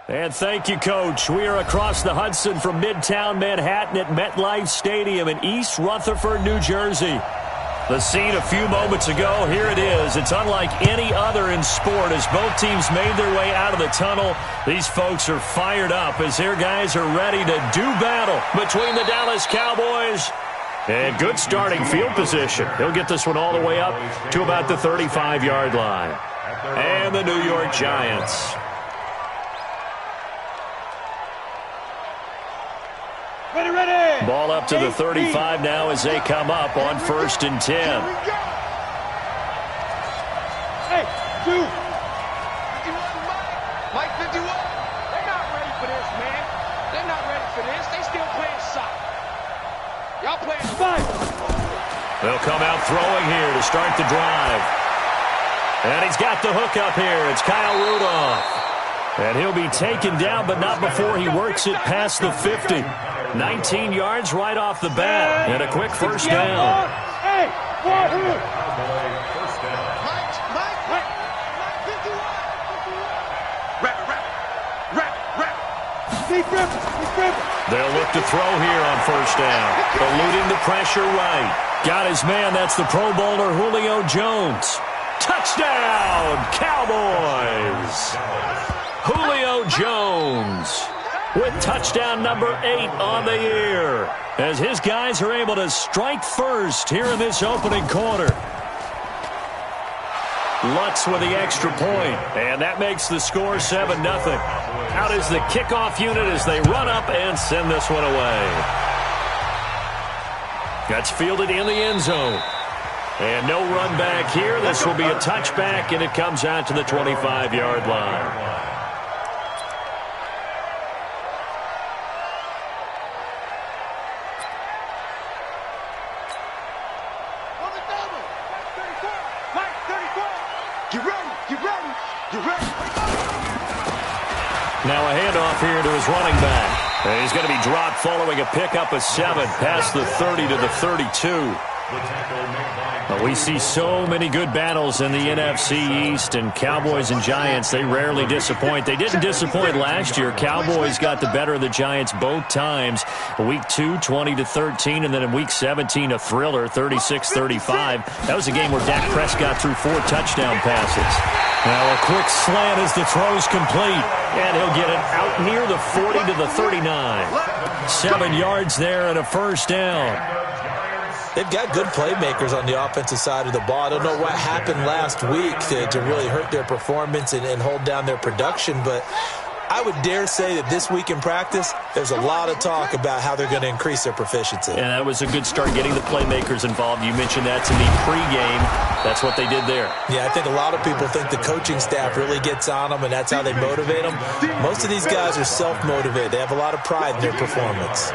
And thank you, Coach. We are across the Hudson from Midtown Manhattan at MetLife Stadium in East Rutherford, New Jersey. The scene a few moments ago, here it is. It's unlike any other in sport as both teams made their way out of the tunnel. These folks are fired up as their guys are ready to do battle between the Dallas Cowboys. And good starting field position. He'll get this one all the way up to about the 35-yard line. And the New York Giants. Ready. Ball up to the 35 now as they come up on 1st and 10. Hey, 2. Mike 51. They're not ready for this, man. They're not ready for this. They still playing soccer. Y'all playing 5. They'll come out throwing here to start the drive. And he's got the hook up here. It's Kyle Rudolph. And he'll be taken down, but not before he works it past the 50. 19 yards right off the bat, and a quick first down. Hey, They'll look to throw here on first down. Eluding the pressure right. Got his man, that's the Pro Bowler Julio Jones. Touchdown, Cowboys! Julio Jones with touchdown number 8 on the year as his guys are able to strike first here in this opening quarter. Lutz with the extra point, and that makes the score 7-0. Out is the kickoff unit as they run up and send this one away. That's fielded in the end zone. And no run back here. This will be a touchback, and it comes out to the 25-yard line. Now a handoff here to his running back. And he's going to be dropped following a pickup of 7 past the 30 to the 32. But we see so many good battles in the NFC East, and Cowboys and Giants, they rarely disappoint. They didn't disappoint last year. Cowboys got the better of the Giants both times. Week 2, 20-13, and then in Week 17, a thriller, 36-35. That was a game where Dak Prescott threw 4 touchdown passes. Now a quick slant as the throw's complete, and he'll get it out near the 40 to the 39. 7 yards there and a first down. They've got good playmakers on the offensive side of the ball. I don't know what happened last week to really hurt their performance and hold down their production, but I would dare say that this week in practice, there's a lot of talk about how they're going to increase their proficiency. And that was a good start getting the playmakers involved. You mentioned that to me pregame. That's what they did there. Yeah, I think a lot of people think the coaching staff really gets on them, and that's how they motivate them. Most of these guys are self-motivated. They have a lot of pride in their performance.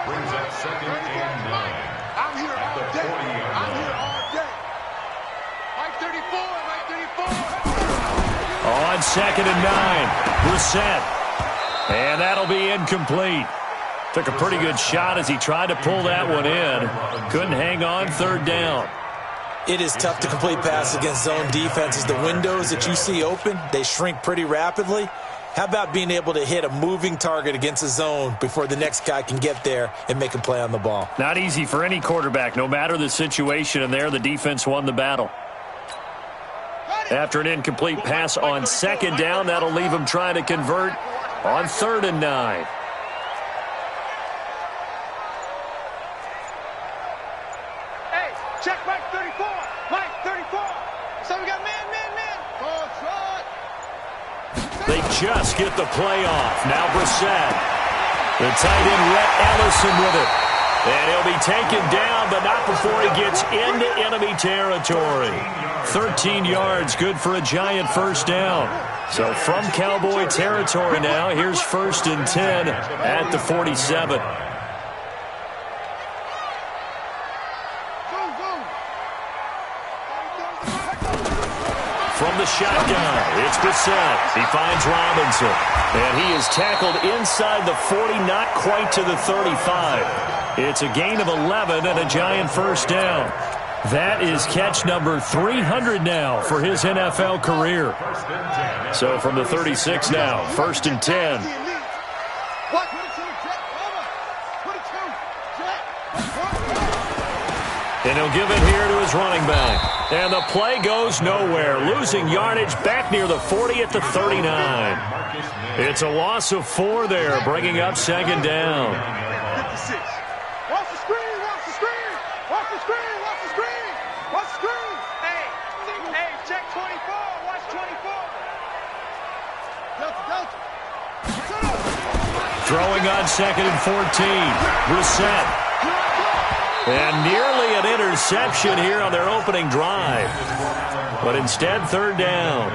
Brings up 2nd and 9. I'm here all day. I'm here all day. Mike 34, Mike 34. On 2nd and 9, Brissett. And that'll be incomplete. Took a pretty good shot as he tried to pull that one in. Couldn't hang on 3rd down. It is tough to complete passes against zone defenses. The windows that you see open, they shrink pretty rapidly. How about being able to hit a moving target against a zone before the next guy can get there and make a play on the ball? Not easy for any quarterback, no matter the situation, and there the defense won the battle. After an incomplete pass on 2nd down, that'll leave him trying to convert on 3rd and 9. Hey, check Mike 34. Mike 34. So we got man. They just get the play off. Now Brissett. The tight end, Rhett Ellison with it. And he'll be taken down, but not before he gets into enemy territory. 13 yards, good for a Giant first down. So from Cowboy territory now, here's 1st and 10 at the 47. From the shotgun, it's Brissett. He finds Robinson. And he is tackled inside the 40, not quite to the 35. It's a gain of 11 and a Giant first down. That is catch number 300 now for his NFL career. So from the 36 now, 1st and 10. And he'll give it here to his running back. And the play goes nowhere. Losing yardage back near the 40 at the 39. It's a loss of 4 there, bringing up 2nd down. 56. Watch the screen, watch the screen. Watch the screen, watch the screen. Watch the screen. Hey, check 24. Watch 24. Delta. Throwing on 2nd and 14. Brissett. And nearly an interception here on their opening drive. But instead, 3rd down.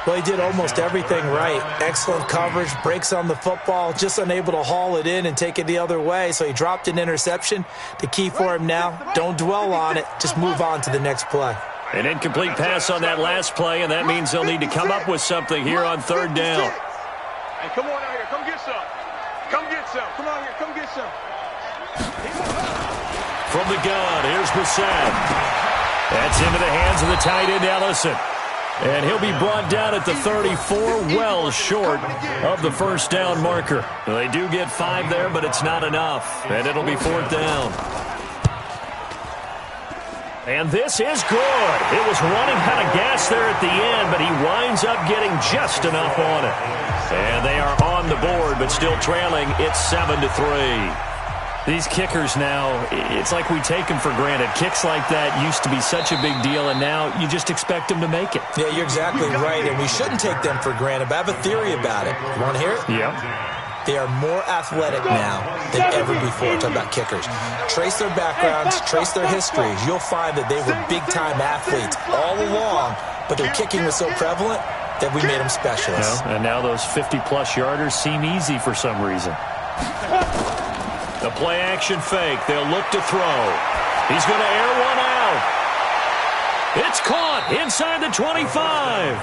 Well, he did almost everything right. Excellent coverage, breaks on the football, just unable to haul it in and take it the other way. So he dropped an interception. The key for him now, don't dwell on it. Just move on to the next play. An incomplete pass on that last play, and that means they'll need to come up with something here on 3rd down. Hey, come on out here. Come get some. Come get some. Come on here. Come get some. From the gun, here's Brissett. That's into the hands of the tight end, Ellison. And he'll be brought down at the 34, well short of the 1st down marker. They do get 5 there, but it's not enough. And it'll be 4th down. And this is good. It was running out of gas there at the end, but he winds up getting just enough on it. And they are on the board, but still trailing. It's 7-3. These kickers now, it's like we take them for granted. Kicks like that used to be such a big deal, and now you just expect them to make it. Yeah, you're exactly right, and we shouldn't take them for granted. But I have a theory about it. You want to hear it? Yeah. They are more athletic now than ever before. Talk about kickers. Trace their backgrounds, trace their histories. You'll find that they were big-time athletes all along, but their kicking was so prevalent that we made them specialists. And now those 50-plus yarders seem easy for some reason. The play-action fake. They'll look to throw. He's going to air one out. It's caught inside the 25.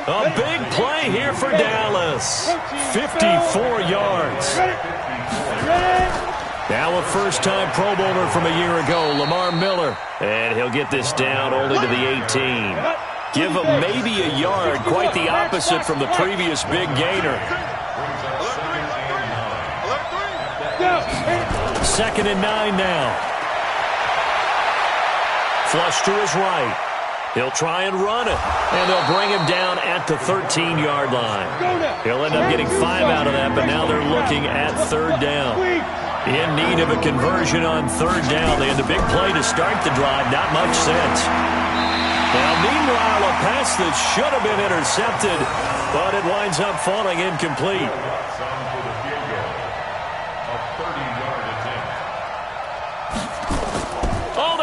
A big play here for Dallas. 54 yards. Now a first-time Pro Bowler from a year ago, Lamar Miller. And he'll get this down only to the 18. Give him maybe a yard. Quite the opposite from the previous big gainer. 2nd and 9 now. Flush to his right. He'll try and run it. And they'll bring him down at the 13-yard line. He'll end up getting 5 out of that, but now they're looking at 3rd down. In need of a conversion on 3rd down. They had a big play to start the drive. Not much sense. Now, meanwhile, a pass that should have been intercepted, but it winds up falling incomplete.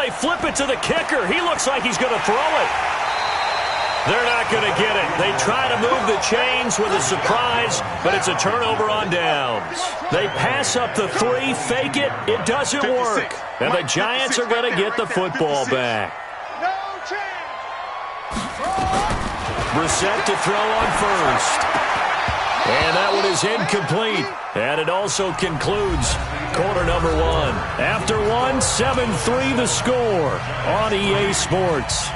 They flip it to the kicker. He looks like he's going to throw it. They're not going to get it. They try to move the chains with a surprise, but it's a turnover on downs. They pass up the 3, fake it. It doesn't work. And the Giants are going to get the football back. Brissett to throw on 1st. And that one is incomplete. And it also concludes quarter number 1. After 1, 7-3 the score on EA Sports.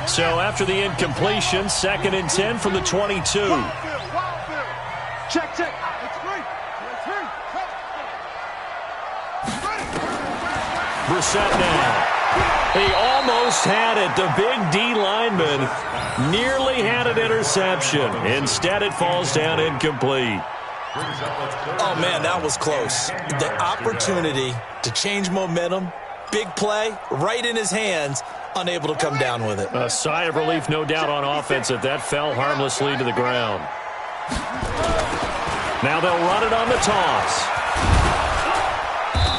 So after the incompletion, 2nd and 10 from the 22. Check. Brissett now. He almost had it. The big D lineman nearly had an interception. Instead, it falls down incomplete. Oh, man, that was close. The opportunity to change momentum, big play, right in his hands, unable to come down with it. A sigh of relief, no doubt, on offense that fell harmlessly to the ground. Now they'll run it on the toss.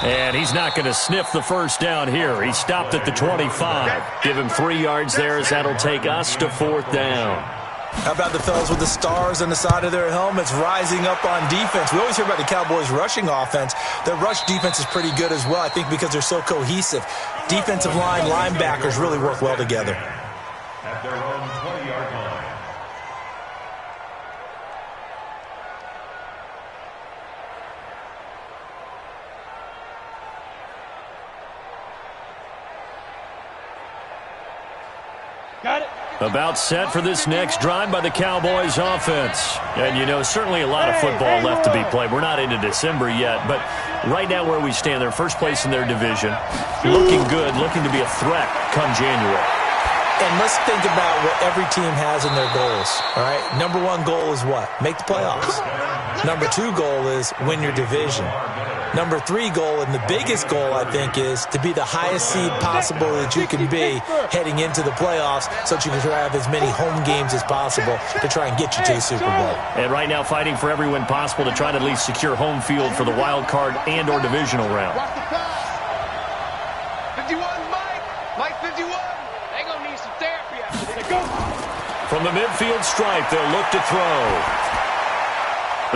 And he's not going to sniff the 1st down here. He stopped at the 25. Give him 3 yards there as that'll take us to 4th down. How about the fellas with the stars on the side of their helmets rising up on defense? We always hear about the Cowboys' rushing offense. Their rush defense is pretty good as well, I think, because they're so cohesive. Defensive line, linebackers really work well together. At their own 20-yard line. Got it. About set for this next drive by the Cowboys offense. And, you know, certainly a lot of football left to be played. We're not into December yet, but right now where we stand, they're first place in their division. Looking good, looking to be a threat come January. And let's think about what every team has in their goals, all right? Number one goal is what? Make the playoffs. Number two goal is win your division. Number three goal, and the biggest goal, I think, is to be the highest seed possible that you can be heading into the playoffs so that you can have as many home games as possible to try and get you to the Super Bowl. And right now fighting for every win possible to try to at least secure home field for the wild card and or divisional round. Watch the pass. 51, Mike. Mike 51. They gonna need some therapy after this. Go. From the midfield stripe, they'll look to throw.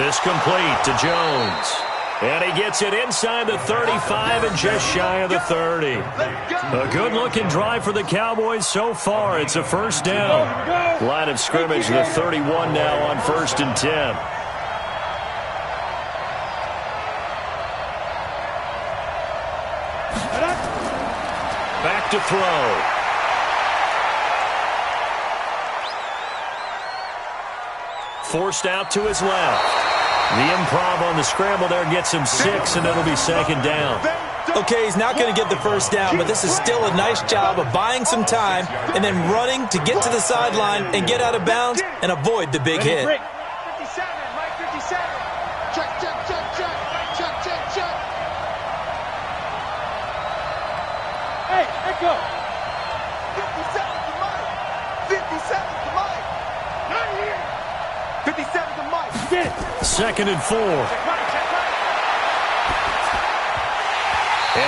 This complete to Jones. And he gets it inside the 35 and just shy of the 30. A good-looking drive for the Cowboys so far. It's a first down. Line of scrimmage, the 31 now on 1st and 10. Back to throw. Forced out to his left. The improv on the scramble there gets him 6, and it'll be 2nd down. Okay, he's not going to get the first down, but this is still a nice job of buying some time and then running to get to the sideline and get out of bounds and avoid the big hit. 57, Mike 57. Check, check, check, check. Check, check, check. Hey, let go. 57 to Mike. 57 to Mike. Not here. 57 to Mike. Get it. 2nd and 4. And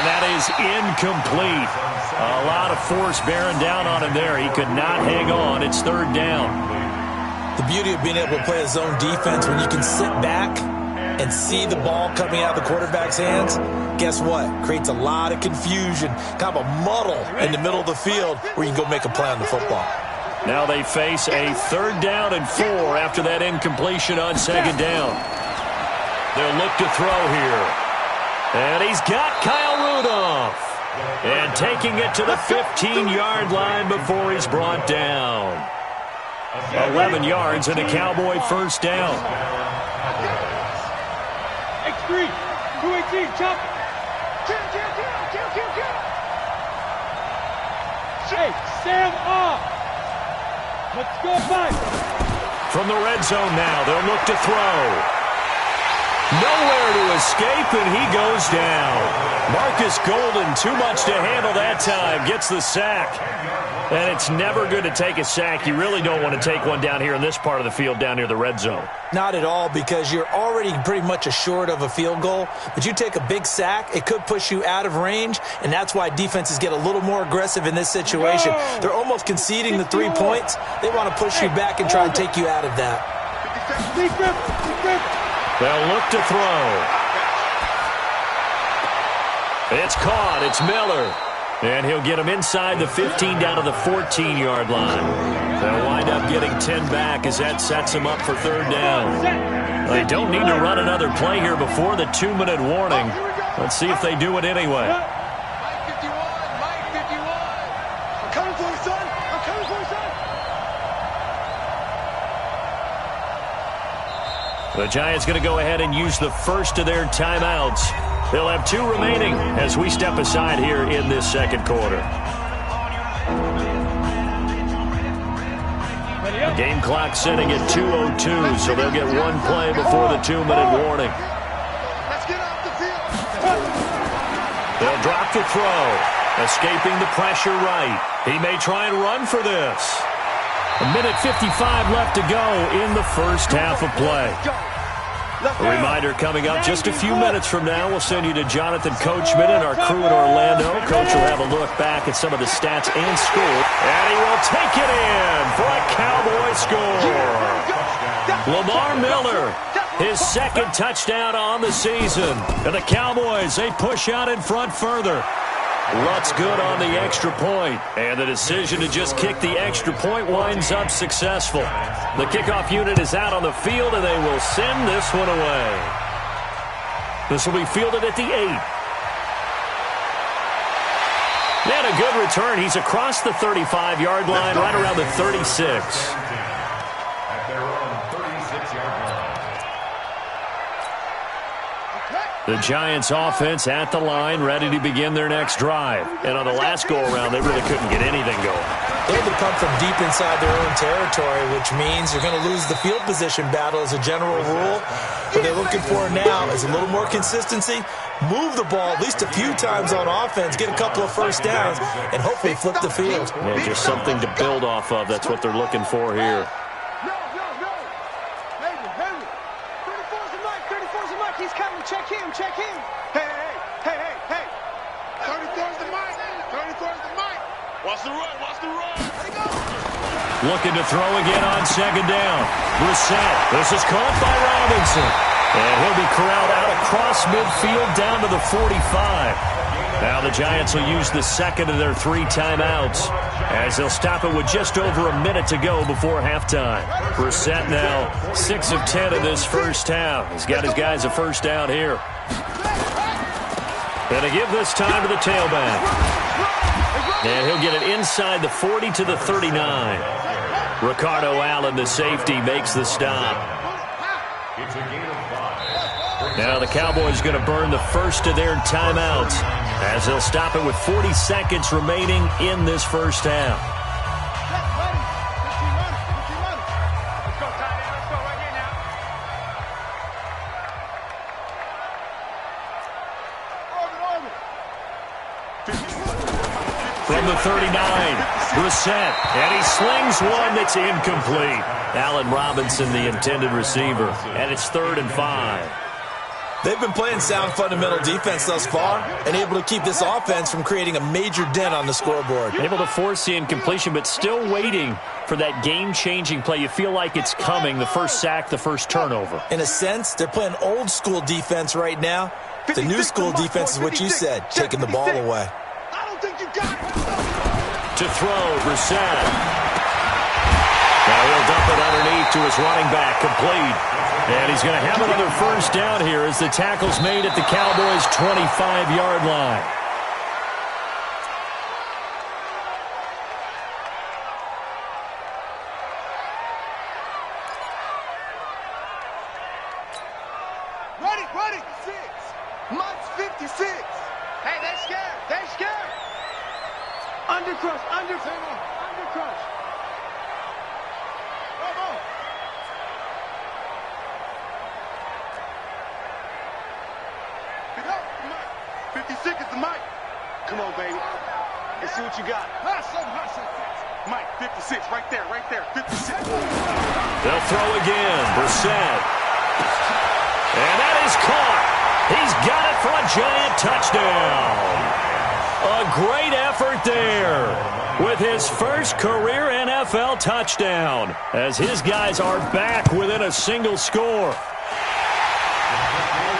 that is incomplete. A lot of force bearing down on him there. He could not hang on. It's 3rd down. The beauty of being able to play a zone defense when you can sit back and see the ball coming out of the quarterback's hands, guess what? Creates a lot of confusion, kind of a muddle in the middle of the field where you can go make a play on the football. Now they face a 3rd down and 4 after that incompletion on 2nd down. They'll look to throw here. And he's got Kyle Rudolph. And taking it to the 15-yard line before he's brought down. 11 yards and a Cowboy first down. X3, 218, chop. Kill. Hey, stand off. Let's go, Mike. From the red zone now, they'll look to throw. Nowhere to escape, and he goes down. Marcus Golden, too much to handle that time, gets the sack. And it's never good to take a sack. You really don't want to take one down here in this part of the field down near the red zone. Not at all, because you're already pretty much assured of a field goal. But you take a big sack, it could push you out of range, and that's why defenses get a little more aggressive in this situation. They're almost conceding the 3 points. They want to push you back and try and take you out of that. They'll look to throw. It's caught. It's Miller. And he'll get him inside the 15 down to the 14-yard line. They'll wind up getting 10 back as that sets him up for 3rd down. They don't need to run another play here before the 2-minute warning. Let's see if they do it anyway. Mike 51, Mike 51. I'm coming for you, son. I'm coming for you, son. The Giants going to go ahead and use the first of their timeouts. They'll have 2 remaining as we step aside here in this 2nd quarter. The game clock setting at 2:02, so they'll get 1 play before the 2-minute warning. Let's get off the field. They'll drop the throw, escaping the pressure right. He may try and run for this. 1:55 left to go in the first half of play. A reminder coming up just a few minutes from now. We'll send you to Jonathan Coachman and our crew in Orlando. Coach will have a look back at some of the stats and score. And he will take it in for a Cowboy score. Lamar Miller, his 2nd touchdown on the season. And the Cowboys, they push out in front further. Lutz good on the extra point, and the decision to just kick the extra point winds up successful. The kickoff unit is out on the field, and they will send this one away. This will be fielded at the 8. And a good return. He's across the 35-yard line, right around the 36. At their own 36-yard line. The Giants offense at the line, ready to begin their next drive. And on the last go-around, they really couldn't get anything going. They had to come from deep inside their own territory, which means you're going to lose the field position battle as a general rule. What they're looking for now is a little more consistency, move the ball at least a few times on offense, get a couple of first downs, and hopefully flip the field. Yeah, just something to build off of. That's what they're looking for here. He's coming. Check him. Hey. 34's the mic. 34's the mic. Watch the run. There you go. Looking to throw again on second down. Brissett. This is caught by Robinson. And he'll be corralled out across midfield down to the 45. Now the Giants will use the second of their 3 timeouts as they'll stop it with just over a minute to go before halftime. Brissett now 6 of 10 in this first half. He's got his guys a first down here. And to give this time to the tailback. And he'll get it inside the 40 to the 39. Ricardo Allen, the safety, makes the stop. It's a gain of 5. Now the Cowboys going to burn the first of their timeouts as they'll stop it with 40 seconds remaining in this first half. Let's go, tight end. Let's go right here now. From the 39, Brissett, and he slings one that's incomplete. Allen Robinson, the intended receiver, and it's 3rd and 5. They've been playing sound fundamental defense thus far and able to keep this offense from creating a major dent on the scoreboard. Able to force the incompletion, but still waiting for that game-changing play. You feel like it's coming, the first sack, the first turnover. In a sense, they're playing old-school defense right now. The new school defense is what you said, taking the ball away. I don't think you got it. To throw, Brissett. Now he'll dump it underneath to his running back, complete. And he's going to have another first down here as the tackle's made at the Cowboys' 25-yard line. Ready. 6. Mike's 56. Hey, they're scared. Undercrush. Come on. 56 is the mic. Come on, baby. Let's see what you got. Mike, 56, right there, 56. They'll throw again, Brissett. And that is caught. He's got it for a Giant touchdown. A great effort there with his first career NFL touchdown as his guys are back within a single score.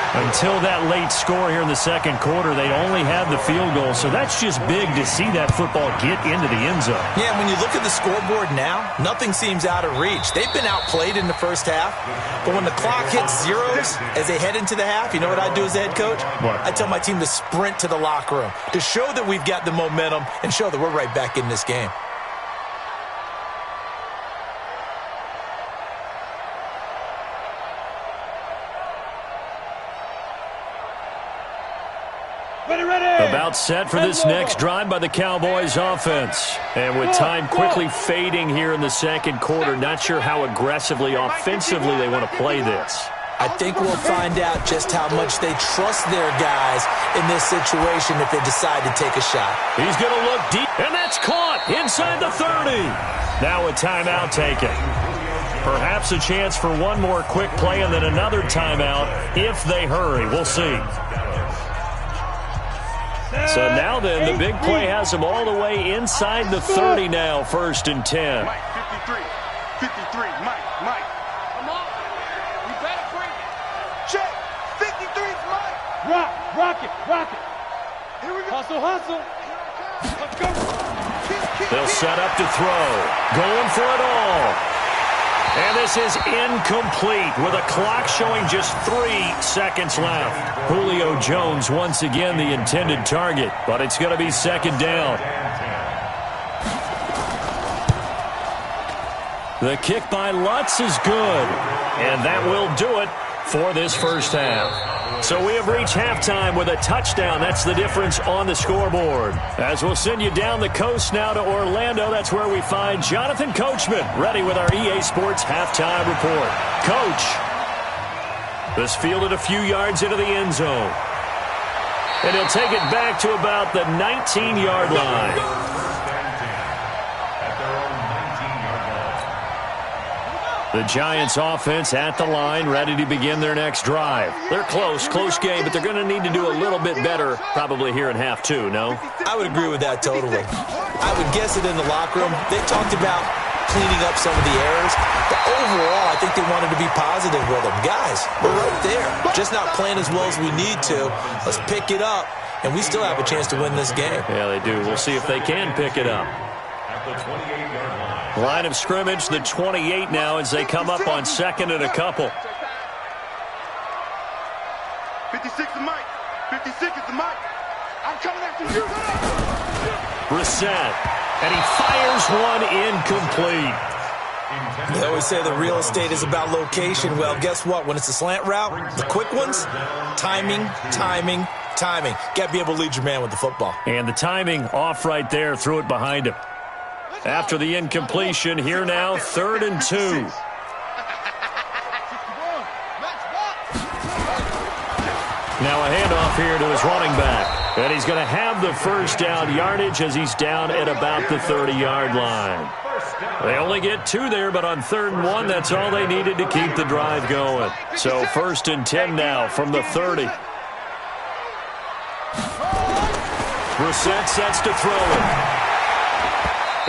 Until that late score here in the second quarter, they only had the field goal, so that's just big to see that football get into the end zone. Yeah, when you look at the scoreboard now, nothing seems out of reach. They've been outplayed in the first half, but when the clock hits zeros as they head into the half, you know what I do as the head coach? What? I tell my team to sprint to the locker room to show that we've got the momentum and show that we're right back in this game. About set for this next drive by the Cowboys offense. And with time quickly fading here in the second quarter, not sure how aggressively, offensively they want to play this. I think we'll find out just how much they trust their guys in this situation if they decide to take a shot. He's going to look deep, and that's caught inside the 30. Now a timeout taken. Perhaps a chance for one more quick play and then another timeout if they hurry. We'll see. So now then, the big play has them all the way inside the 30 now, 1st and 10. Mike, 53, Mike. Come on. We better bring it. Check. 53's Mike. Rock it. Here we go. Hustle. Let's go. They'll set up to throw. Going for it all. And this this is incomplete with a clock showing just 3 seconds left. Julio Jones once again the intended target, but it's going to be second down. The kick by Lutz is good, and that will do it for this first half. So we have reached halftime with a touchdown. That's the difference on the scoreboard. As we'll send you down the coast now to Orlando, that's where we find Jonathan Coachman ready with our EA Sports halftime report. Coach, this fielded a few yards into the end zone. And he'll take it back to about the 19-yard line. The Giants offense at the line, ready to begin their next drive. They're close game, but they're going to need to do a little bit better probably here in half two, no? I would agree with that totally. I would guess it in the locker room. They talked about cleaning up some of the errors, but overall, I think they wanted to be positive with them. Guys, we're right there. Just not playing as well as we need to. Let's pick it up, and we still have a chance to win this game. Yeah, they do. We'll see if they can pick it up. At the 28-yard line. Line of scrimmage, the 28 now as they come up on second and a couple. 56 is Mike. 56 is the Mike. I'm coming after you. Brissett, and he fires one incomplete. They always say the real estate is about location. Well, guess what? When it's a slant route, the quick ones, timing. Got to be able to lead your man with the football. And the timing off right there, threw it behind him. After the incompletion, here now, 3rd and 2. Now a handoff here to his running back. And he's going to have the first down yardage as he's down at about the 30-yard line. They only get 2 there, but on 3rd and 1, that's all they needed to keep the drive going. So 1st and 10 now from the 30. Brissett sets to throw it.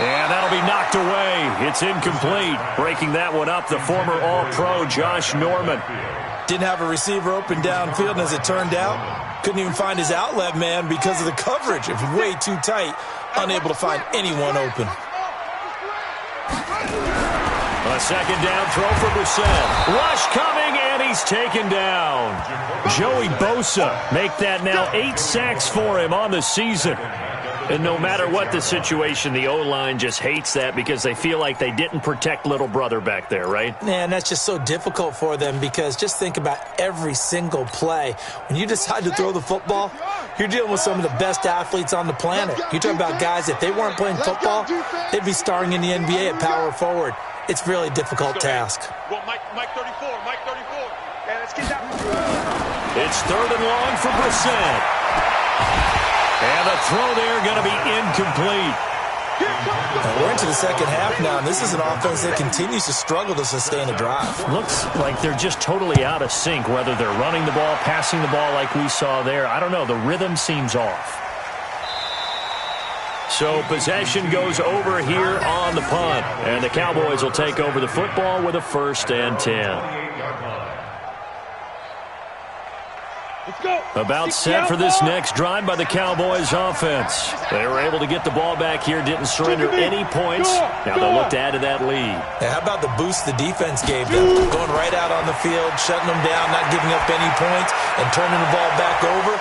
And that'll be knocked away. It's incomplete. Breaking that one up, the former All-Pro Josh Norman. Didn't have a receiver open downfield, and as it turned out, couldn't even find his outlet man because of the coverage. It was way too tight, unable to find anyone open. A second down throw for Brissett. Rush coming, and he's taken down. Joey Bosa make that now 8 sacks for him on the season. And no matter what the situation, the O-line just hates that because they feel like they didn't protect little brother back there, right? Man, that's just so difficult for them because just think about every single play. When you decide to throw the football, you're dealing with some of the best athletes on the planet. You're talking about guys, if they weren't playing football, they'd be starring in the NBA at power forward. It's a really difficult task. Well, Mike 34. Yeah, let's get that. It's 3rd and long for Brissett. And the throw there going to be incomplete. Now we're into the second half now, and this is an offense that continues to struggle to sustain a drive. Looks like they're just totally out of sync, whether they're running the ball, passing the ball like we saw there. I don't know. The rhythm seems off. So possession goes over here on the punt, and the Cowboys will take over the football with a 1st and 10. About set for this next drive by the Cowboys offense. They were able to get the ball back here, didn't surrender any points. Now they'll look to add to that lead. Now, how about the boost the defense gave them? Going right out on the field, shutting them down, not giving up any points, and turning the ball back over.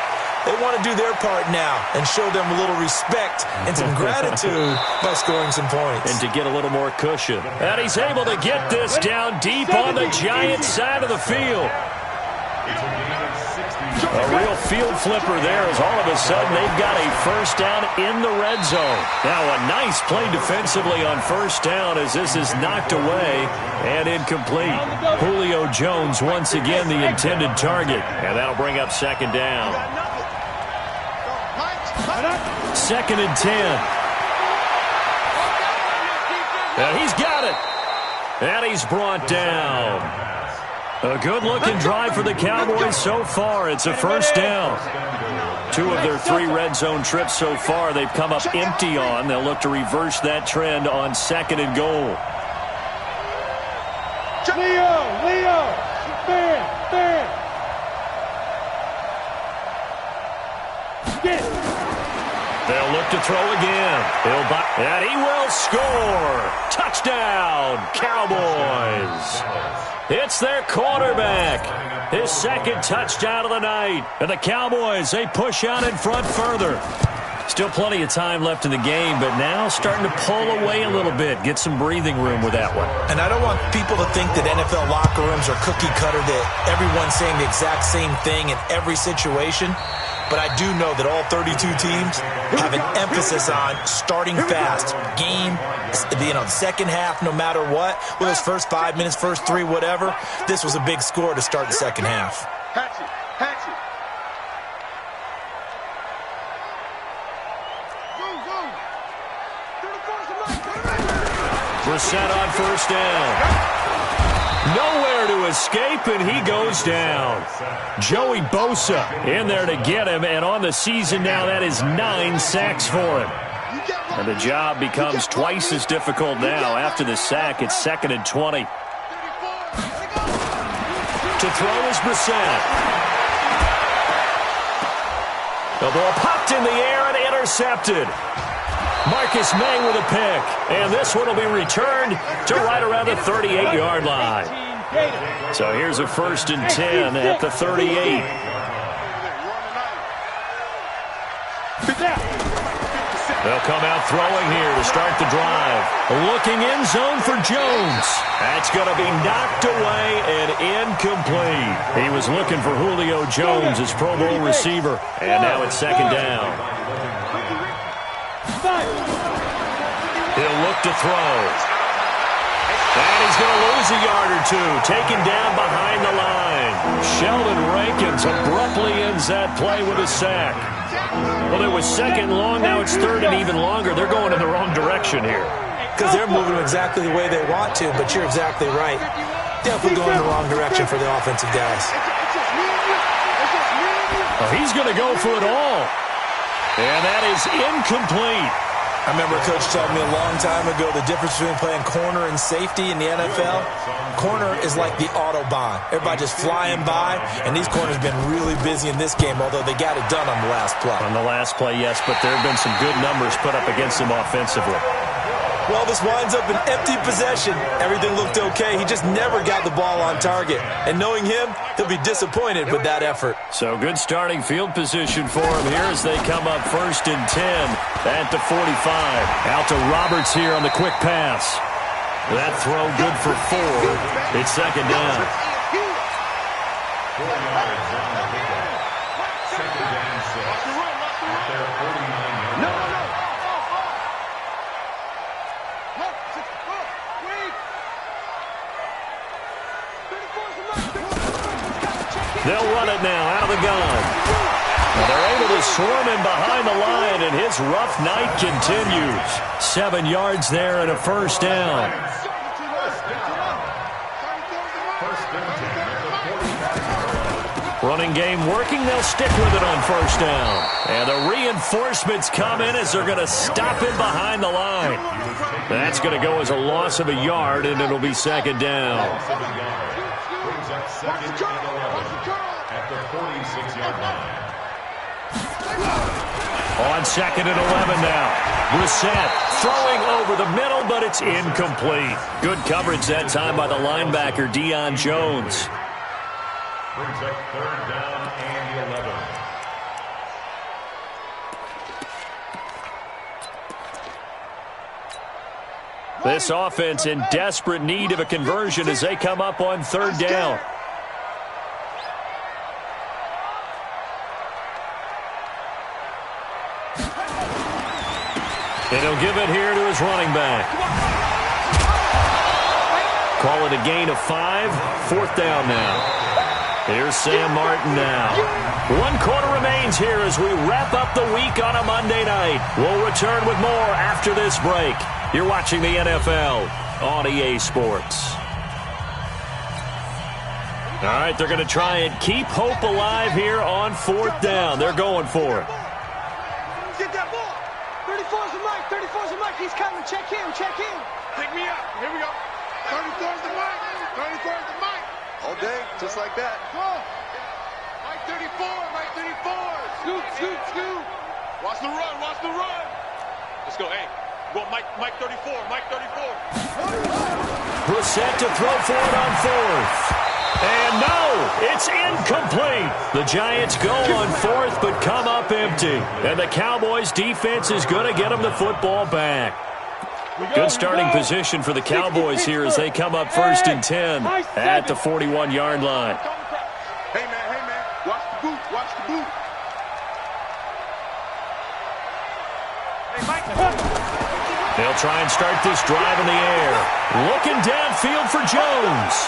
They want to do their part now and show them a little respect and some gratitude by scoring some points. And to get a little more cushion. And he's able to get this down deep on the Giants side of the field. A real field flipper there as all of a sudden they've got a 1st down in the red zone. Now a nice play defensively on 1st down as this is knocked away and incomplete. Julio Jones once again the intended target. And that'll bring up 2nd down. 2nd and 10. And he's got it. And he's brought down. A good-looking drive for the Cowboys so far. It's a 1st down. 2 of their 3 red zone trips so far they've come up empty on. They'll look to reverse that trend on 2nd and goal. Leo, fair. Get it. They'll look to throw again. And he will score. Touchdown, Cowboys. It's their quarterback. His second touchdown of the night. And the Cowboys, they push out in front further. Still plenty of time left in the game, but now starting to pull away a little bit. Get some breathing room with that one. And I don't want people to think that NFL locker rooms are cookie cutter, that everyone's saying the exact same thing in every situation. But I do know that all 32 teams have an emphasis on starting fast. Game, the second half, no matter what. Whether it's first 5 minutes, first 3, whatever. This was a big score to start the second half. Brissett on first down. Nowhere to escape, and he goes down. Joey Bosa in there to get him, and on the season now, that is 9 sacks for him. And the job becomes twice as difficult now. After the sack, it's 2nd and 20. To throw is Brissett. The ball popped in the air and intercepted. Marcus May with a pick, and this one will be returned to right around the 38-yard line. So here's a 1st and 10 at the 38. They'll come out throwing here to start the drive. Looking in zone for Jones. That's going to be knocked away and incomplete. He was looking for Julio Jones, his Pro Bowl receiver, and now it's 2nd down. He'll look to throw. And he's going to lose a yard or two. Taken down behind the line. Sheldon Rankins abruptly ends that play with a sack. Well, it was 2nd long. Now it's 3rd and even longer. They're going in the wrong direction here. Because they're moving exactly the way they want to, but you're exactly right. Definitely going in the wrong direction for the offensive guys. Well, he's going to go for it all. And that is incomplete. I remember a coach telling me a long time ago the difference between playing corner and safety in the NFL. Corner is like the Autobahn. Everybody just flying by, and these corners have been really busy in this game, although they got it done on the last play. On the last play, yes, but there have been some good numbers put up against him offensively. Well, this winds up an empty possession. Everything looked okay. He just never got the ball on target. And knowing him, he'll be disappointed with that effort. So good starting field position for him here as they come up 1st and 10 at the 45. Out to Roberts here on the quick pass. That throw good for 4. It's 2nd down. 4 yards on the pickup. 2nd and 6 at their 49-yard line. They'll run it now out of the gun. Well, they're able to swarm him behind the line, and his rough night continues. 7 yards there and a 1st down. Running game working. They'll stick with it on 1st down. And the reinforcements come in as they're going to stop him behind the line. That's going to go as a loss of a yard, and it'll be 2nd down. Brings up 2nd and 11 at the 46-yard line. On 2nd and 11 now. Brissett throwing over the middle, but it's incomplete. Good coverage that time by the linebacker, Deion Jones. Brings up 3rd down and 11. This offense in desperate need of a conversion as they come up on 3rd down. And he'll give it here to his running back. Call it a gain of 5. 4th down now. Here's Sam Martin now. 1 quarter remains here as we wrap up the week on a Monday night. We'll return with more after this break. You're watching the NFL on EA Sports. All right, they're going to try and keep hope alive here on 4th down. They're going for it. Get that ball. 34's the mic. 34's the mic. He's coming. Check him. Check him. Pick me up. Here we go. 34's the mic. 34's the mic. All day, just like that. Go. Mike 34. Mike 34. Scoot, scoot, scoot. Watch the run. Watch the run. Let's go. Hey. Go Mike 34, Mike 34. Brissett to throw for it on fourth. And no, it's incomplete. The Giants go on fourth but come up empty. And the Cowboys defense is going to get them the football back. Good starting position for the Cowboys here as they come up first and 10 at the 41-yard line. Hey, man, watch the boot, watch the boot. They'll try and start this drive in the air. Looking downfield for Jones.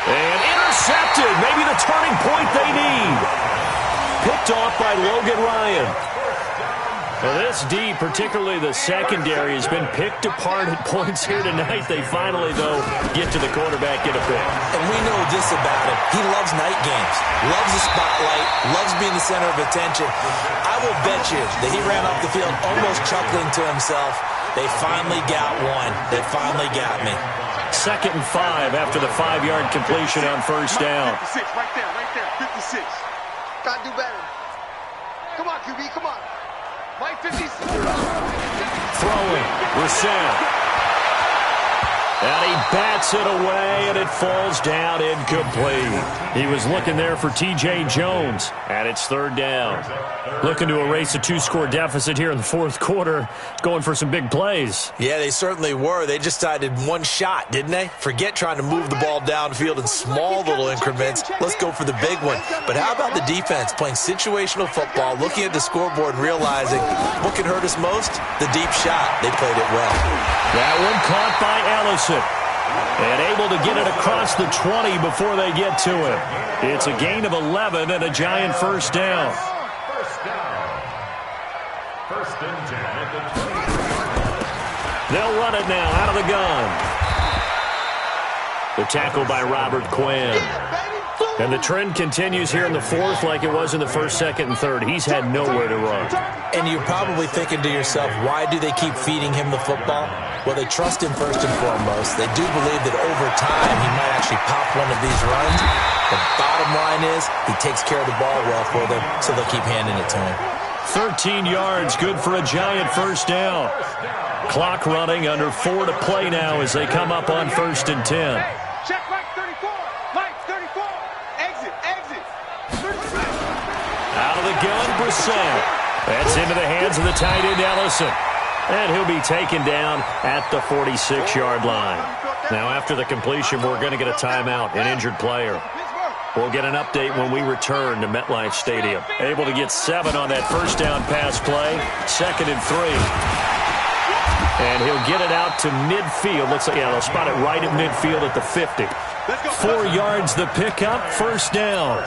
And intercepted. Maybe the turning point they need. Picked off by Logan Ryan. Well, this D, particularly the secondary, has been picked apart at points here tonight. They finally, though, get to the quarterback, get a pick. And we know this about him. He loves night games, loves the spotlight, loves being the center of attention. I will bet you that he ran off the field almost chuckling to himself. They finally got one. They finally got me. 2nd and 5 after the 5-yard completion on first down. 56, right there, 56. Gotta do better. Come on, QB, come on. Mike 56. Throwing, Brissett. And he bats it away, and it falls down incomplete. He was looking there for T.J. Jones, and it's 3rd down. Looking to erase a 2-score deficit here in the 4th quarter, going for some big plays. Yeah, they certainly were. They just decided one shot, didn't they? Forget trying to move the ball downfield in small little increments. Let's go for the big one. But how about the defense playing situational football, looking at the scoreboard and realizing what can hurt us most? The deep shot. They played it well. That one caught by Ellison. And able to get it across the 20 before they get to it. It's a gain of 11 and a Giant first down. First and 10 at the 20. They'll run it now out of the gun. The tackle by Robert Quinn. And the trend continues here in the 4th like it was in the 1st, 2nd, and 3rd. He's had nowhere to run. And you're probably thinking to yourself, why do they keep feeding him the football? Well, they trust him first and foremost. They do believe that over time he might actually pop one of these runs. The bottom line is he takes care of the ball well for them, so they'll keep handing it to him. 13 yards, good for a Giant first down. Clock running, under 4 to play now as they come up on 1st and 10. Check Mike 34. Mike 34. Exit. Out of the gun, Brissett. That's into the hands of the tight end, Ellison. And he'll be taken down at the 46-yard line. Now, after the completion, we're going to get a timeout, an injured player. We'll get an update when we return to MetLife Stadium. Able to get 7 on that first down pass play. 2nd and 3. And he'll get it out to midfield. Looks like, yeah, they'll spot it right at midfield at the 50. 4 yards the pickup, first down.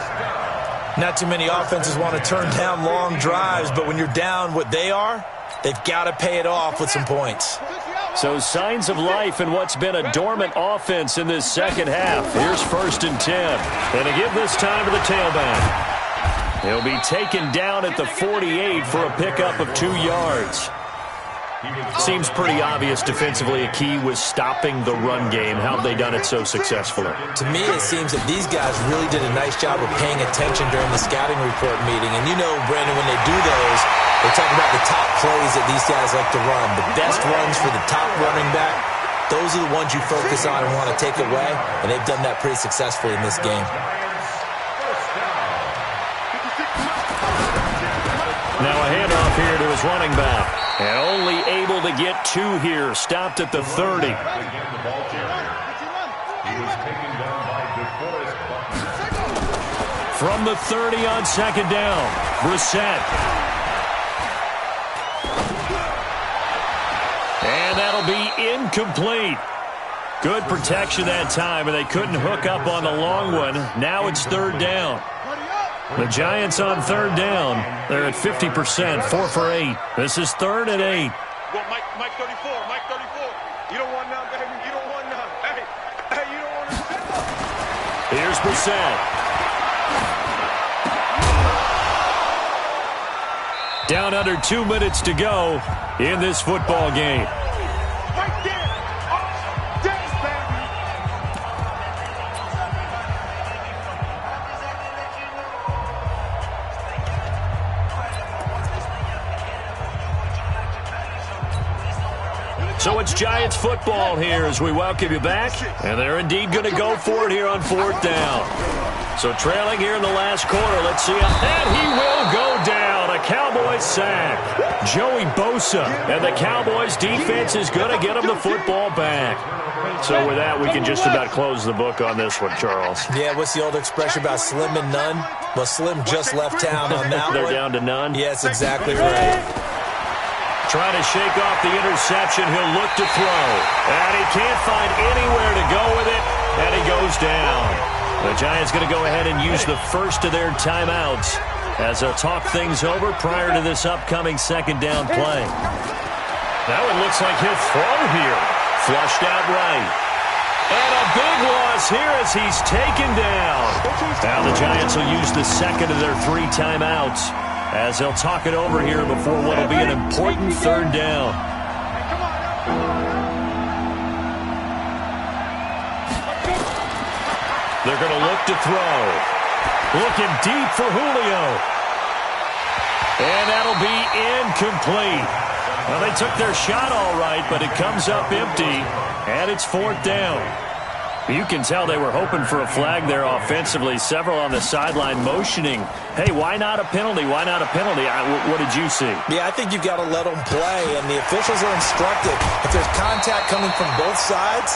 Not too many offenses want to turn down long drives, but when you're down what they are, they've got to pay it off with some points. So signs of life in what's been a dormant offense in this second half. Here's 1st and 10. And to give this time to the tailback. He'll be taken down at the 48 for a pickup of 2 yards. Seems pretty obvious defensively a key was stopping the run game. How have they done it so successfully? To me, it seems that these guys really did a nice job of paying attention during the scouting report meeting. And you know, Brandon, when they do those, they talk about the top plays that these guys like to run. The best runs for the top running back, those are the ones you focus on and want to take away. And they've done that pretty successfully in this game. Now a handoff here to his running back. And only able to get 2 here. Stopped at the 30. From the 30 on 2nd down. Brissett. And that'll be incomplete. Good protection that time, and they couldn't hook up on the long one. Now it's 3rd down. The Giants on 3rd down. They're at 50%, 4 for 8. This is 3rd and 8. Go Mike 34. Mike 34. You don't want none, baby. You don't want none. Hey, you don't want none. Here's Brissett. Down under 2 minutes to go in this football game. Right there. Oh, dance, baby. So it's Giants football here as we welcome you back. And they're indeed going to go for it here on 4th down. So trailing here in the last quarter, let's see. And he will go down. A Cowboys sack. Joey Bosa. And the Cowboys defense is going to get him the football back. So with that, we can just about close the book on this one, Charles. Yeah, what's the old expression about slim and none? Well, Slim just left town on that They're one. down to none? Yes, exactly right. Trying to shake off the interception. He'll look to throw. And he can't find anywhere to go with it. And he goes down. The Giants going to go ahead and use the first of their timeouts as they'll talk things over prior to this upcoming 2nd down play. That one looks like he'll throw here. Flushed out right. And a big loss here as he's taken down. Now the Giants will use the second of their 3 timeouts as they'll talk it over here before what will be an important 3rd down. They're going to look to throw. Looking deep for Julio. And that'll be incomplete. Well, they took their shot all right, but it comes up empty, and it's 4th down. You can tell they were hoping for a flag there offensively. Several on the sideline motioning, hey, why not a penalty? Why not a penalty? What did you see? Yeah, I think you've got to let them play, and the officials are instructed. If there's contact coming from both sides,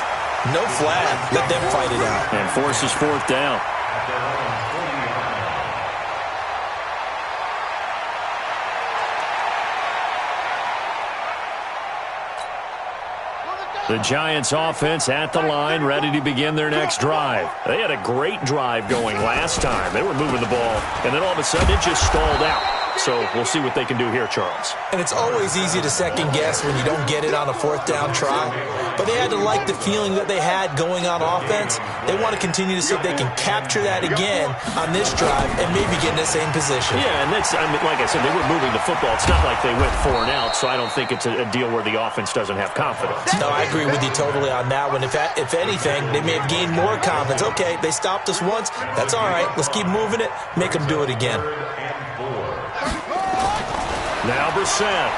no flag. Let them fight it out. And forces 4th down. The Giants offense at the line, ready to begin their next drive. They had a great drive going last time. They were moving the ball, and then all of a sudden it just stalled out. So we'll see what they can do here, Charles. And it's always easy to second guess when you don't get it on a 4th down try. But they had to like the feeling that they had going on offense. They want to continue to see if they can capture that again on this drive and maybe get in the same position. Yeah, and that's, I mean, like I said, they were moving the football. It's not like they went 4 and out, so I don't think it's a deal where the offense doesn't have confidence. No, I agree with you totally on that one. If anything, they may have gained more confidence. Okay, they stopped us once. That's all right. Let's keep moving it. Make them do it again. Now Brissett.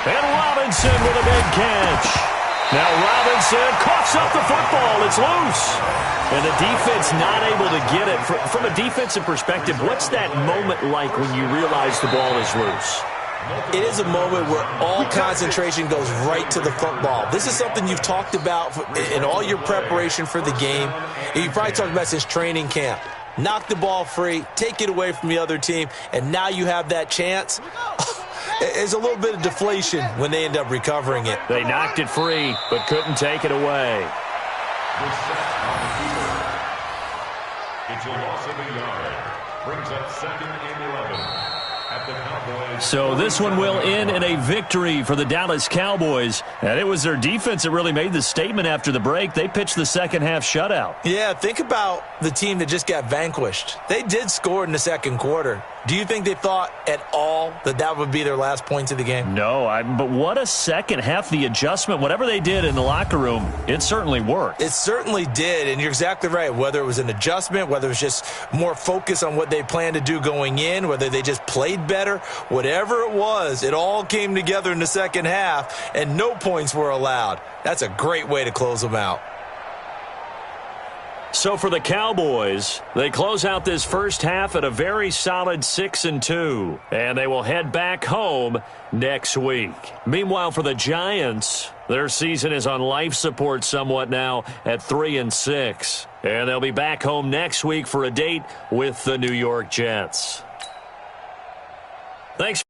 And Robinson with a big catch. Now Robinson coughs up the football. It's loose. And the defense not able to get it. From a defensive perspective, what's that moment like when you realize the ball is loose? It is a moment where all concentration goes right to the football. This is something you've talked about in all your preparation for the game. You probably talked about since training camp. Knock the ball free, take it away from the other team, and now you have that chance. There's a little bit of deflation when they end up recovering it. They knocked it free, but couldn't take it away. It's a loss of a yard. Brings up 2nd and 11 at the Cowboys. So this one will end in a victory for the Dallas Cowboys. And it was their defense that really made the statement after the break. They pitched the second half shutout. Yeah, think about the team that just got vanquished. They did score in the 2nd quarter. Do you think they thought at all that that would be their last points of the game? No, but what a second half. The adjustment, whatever they did in the locker room, it certainly worked. It certainly did, and you're exactly right. Whether it was an adjustment, whether it was just more focus on what they planned to do going in, whether they just played better, whatever it was, it all came together in the second half, and no points were allowed. That's a great way to close them out. So for the Cowboys, they close out this first half at a very solid 6-2, and they will head back home next week. Meanwhile, for the Giants, their season is on life support somewhat now at 3-6, and they'll be back home next week for a date with the New York Jets. Thanks for